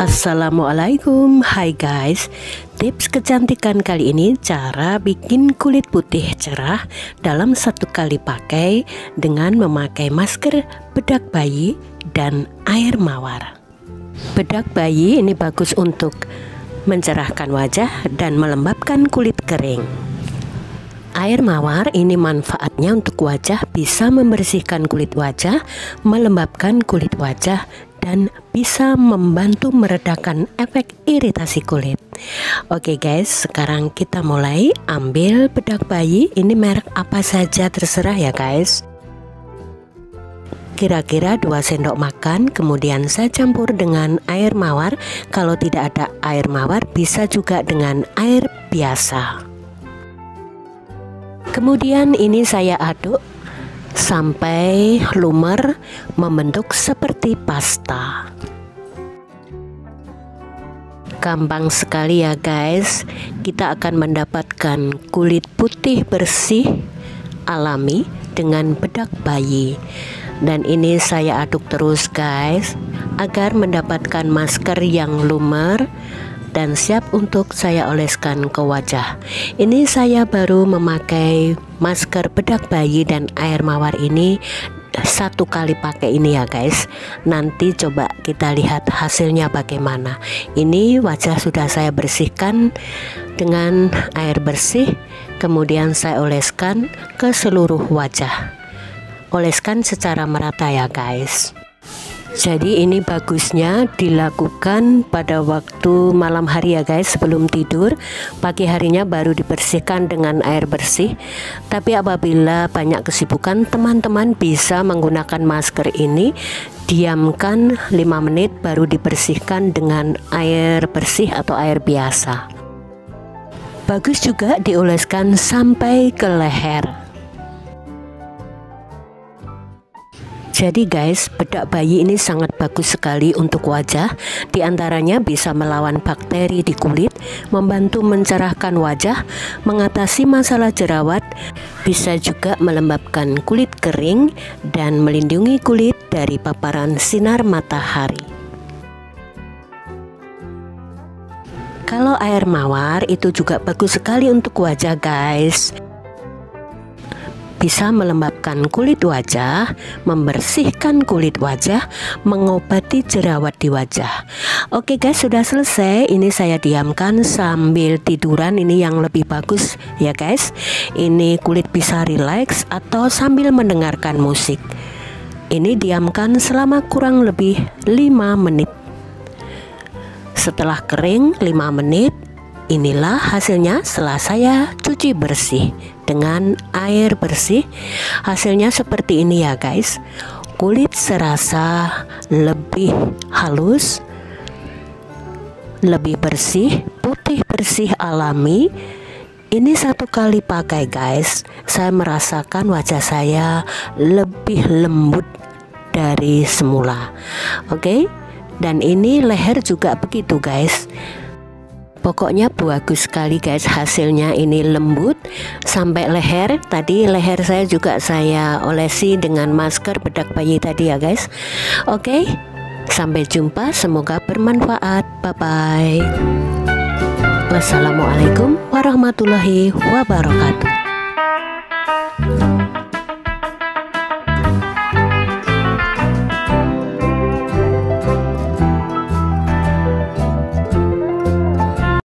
Assalamualaikum, hai guys. Tips kecantikan kali ini cara bikin kulit putih cerah dalam satu kali pakai dengan memakai masker bedak bayi dan air mawar. Bedak bayi ini bagus untuk mencerahkan wajah dan melembabkan kulit kering. Air mawar ini manfaatnya untuk wajah, bisa membersihkan kulit wajah, melembabkan kulit wajah, dan bisa membantu meredakan efek iritasi kulit. Oke guys, sekarang kita mulai. Ambil bedak bayi, ini merek apa saja terserah ya guys. Kira-kira 2 sendok makan, kemudian saya campur dengan air mawar. Kalau tidak ada air mawar, bisa juga dengan air biasa. Kemudian ini saya aduk sampai lumer membentuk seperti pasta. Gampang sekali ya guys. Kita akan mendapatkan kulit putih bersih alami dengan bedak bayi. Dan ini saya aduk terus guys, agar mendapatkan masker yang lumer dan siap untuk saya oleskan ke wajah. Ini saya baru memakai masker bedak bayi dan air mawar ini satu kali pakai ini ya guys. Nanti coba kita lihat hasilnya bagaimana. Ini wajah sudah saya bersihkan dengan air bersih, kemudian saya oleskan ke seluruh wajah. Oleskan secara merata ya guys. Jadi ini bagusnya dilakukan pada waktu malam hari ya guys, sebelum tidur. Pagi harinya baru dibersihkan dengan air bersih. Tapi apabila banyak kesibukan, teman-teman bisa menggunakan masker ini, diamkan 5 menit baru dibersihkan dengan air bersih atau air biasa. Bagus juga dioleskan sampai ke leher. Jadi guys, bedak bayi ini sangat bagus sekali untuk wajah. Di antaranya bisa melawan bakteri di kulit, membantu mencerahkan wajah, mengatasi masalah jerawat, bisa juga melembabkan kulit kering dan melindungi kulit dari paparan sinar matahari. Kalau air mawar itu juga bagus sekali untuk wajah guys. Bisa melembabkan kulit wajah, membersihkan kulit wajah, mengobati jerawat di wajah. Oke guys, sudah selesai. Ini saya diamkan sambil tiduran, ini yang lebih bagus ya guys. Ini kulit bisa rileks atau sambil mendengarkan musik. Ini diamkan selama kurang lebih 5 menit. Setelah kering 5 menit, inilah hasilnya setelah saya cuci bersih dengan air bersih. Hasilnya seperti ini ya guys. Kulit serasa lebih halus, lebih bersih, putih bersih alami. Ini satu kali pakai guys, saya merasakan wajah saya lebih lembut dari semula. Oke, dan ini leher juga begitu guys. Pokoknya bagus sekali guys, hasilnya ini lembut sampai leher. Tadi leher saya juga saya olesi dengan masker bedak bayi tadi ya guys. Oke, sampai jumpa, semoga bermanfaat. Bye bye. Wassalamualaikum warahmatullahi wabarakatuh.